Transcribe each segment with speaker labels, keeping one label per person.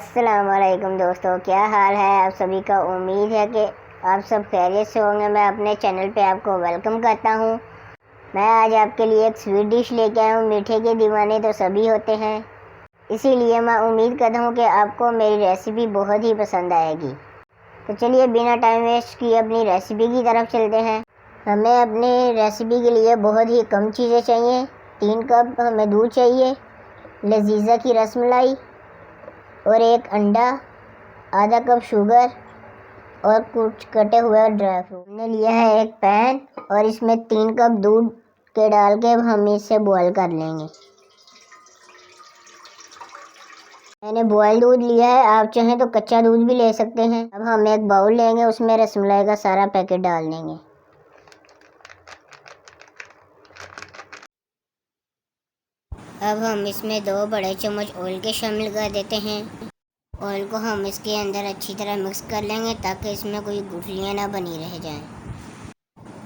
Speaker 1: अस्सलाम वालेकुम दोस्तों, क्या हाल है आप सभी का। उम्मीद है कि आप सब खैरियत से होंगे। मैं अपने चैनल पे आपको वेलकम करता हूँ। मैं आज आपके लिए एक स्वीट डिश लेके आया हूँ। मीठे के दीवाने तो सभी होते हैं, इसीलिए मैं उम्मीद करता हूँ कि आपको मेरी रेसिपी बहुत ही पसंद आएगी। तो चलिए बिना टाइम वेस्ट किए अपनी रेसिपी की तरफ चलते हैं। हमें अपनी रेसिपी के लिए बहुत ही कम चीज़ें चाहिए। 3 कप हमें दूध चाहिए, लजीजा की रसमलाई और 1 अंडा, आधा कप शुगर और कुछ कटे हुए ड्राई फ्रूट। हमने लिया है एक पैन और इसमें 3 कप दूध के डाल के हम इसे बॉयल कर लेंगे। मैंने बॉयल दूध लिया है, आप चाहें तो कच्चा दूध भी ले सकते हैं। अब हम एक बाउल लेंगे, उसमें रसमलाई का सारा पैकेट डाल देंगे। अब हम इसमें 2 बड़े चम्मच ऑयल के शामिल कर देते हैं। ऑयल को हम इसके अंदर अच्छी तरह मिक्स कर लेंगे ताकि इसमें कोई गुठलियाँ ना बनी रह जाएं।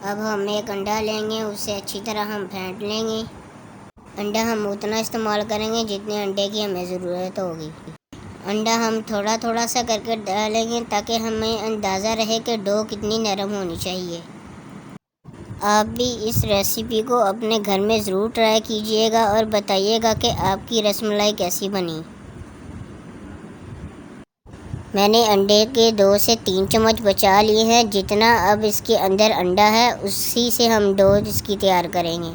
Speaker 1: अब हम एक अंडा लेंगे, उसे अच्छी तरह हम फेंट लेंगे। अंडा हम उतना इस्तेमाल करेंगे जितने अंडे की हमें ज़रूरत होगी। अंडा हम थोड़ा थोड़ा सा करके डालेंगे ताकि हमें अंदाज़ा रहे कि डो कितनी नरम होनी चाहिए। आप भी इस रेसिपी को अपने घर में ज़रूर ट्राई कीजिएगा और बताइएगा कि आपकी रसमलाई कैसी बनी। मैंने अंडे के 2 से 3 चम्मच बचा लिए हैं। जितना अब इसके अंदर अंडा है उसी से हम डो इसकी तैयार करेंगे।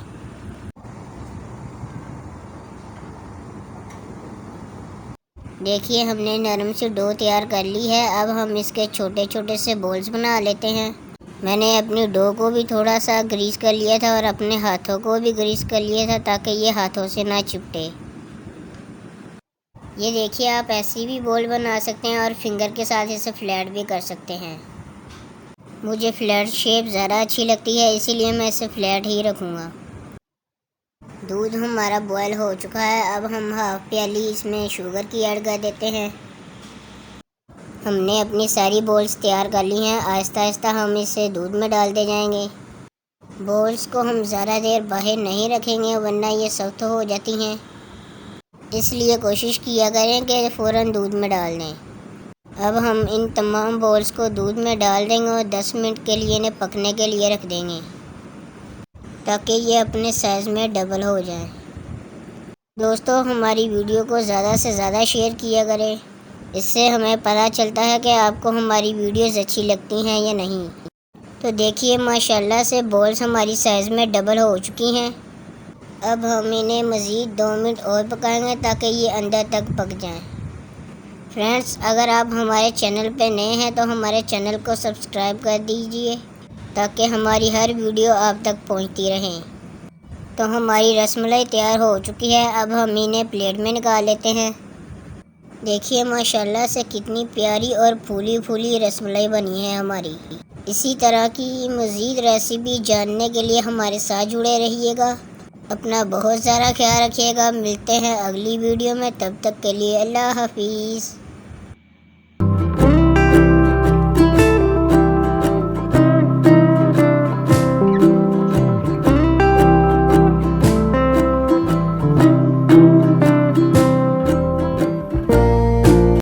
Speaker 1: देखिए हमने नरम से डो तैयार कर ली है। अब हम इसके छोटे छोटे से बॉल्स बना लेते हैं। मैंने अपनी डो को भी थोड़ा सा ग्रीस कर लिया था और अपने हाथों को भी ग्रीस कर लिया था ताकि ये हाथों से ना चिपटे। ये देखिए आप ऐसी भी बॉल बना सकते हैं और फिंगर के साथ इसे फ्लैट भी कर सकते हैं। मुझे फ्लैट शेप ज़्यादा अच्छी लगती है, इसीलिए मैं इसे फ्लैट ही रखूँगा। दूध हमारा बॉयल हो चुका है। अब हम हाफ प्याली इसमें शुगर की ऐड कर देते हैं। हमने अपनी सारी बॉल्स तैयार कर ली हैं। आहिस्ता आहिस्ता हम इसे दूध में डालते जाएंगे। बॉल्स को हम ज़्यादा देर बाहर नहीं रखेंगे वरना ये सख्त हो जाती हैं, इसलिए कोशिश किया करें कि फ़ौरन दूध में डाल दें। अब हम इन तमाम बॉल्स को दूध में डाल देंगे और 10 मिनट के लिए इन्हें पकने के लिए रख देंगे ताकि ये अपने साइज़ में डबल हो जाए। दोस्तों हमारी वीडियो को ज़्यादा से ज़्यादा शेयर किया करें, इससे हमें पता चलता है कि आपको हमारी वीडियोज़ अच्छी लगती हैं या नहीं। तो देखिए माशाल्लाह से बॉल्स हमारी साइज़ में डबल हो चुकी हैं। अब हम इन्हें मज़ीद 2 मिनट और पकाएंगे ताकि ये अंदर तक पक जाएं। फ्रेंड्स अगर आप हमारे चैनल पे नए हैं तो हमारे चैनल को सब्सक्राइब कर दीजिए ताकि हमारी हर वीडियो आप तक पहुंचती रहे। तो हमारी रसमलाई तैयार हो चुकी है। अब हम इन्हें प्लेट में निकाल लेते हैं। देखिए माशाल्लाह से कितनी प्यारी और फूली फूली रसमलाई बनी है हमारी। इसी तरह की मज़ीद रेसिपी जानने के लिए हमारे साथ जुड़े रहिएगा। अपना बहुत सारा ख्याल रखिएगा। मिलते हैं अगली वीडियो में, तब तक के लिए अल्लाह हाफिज़।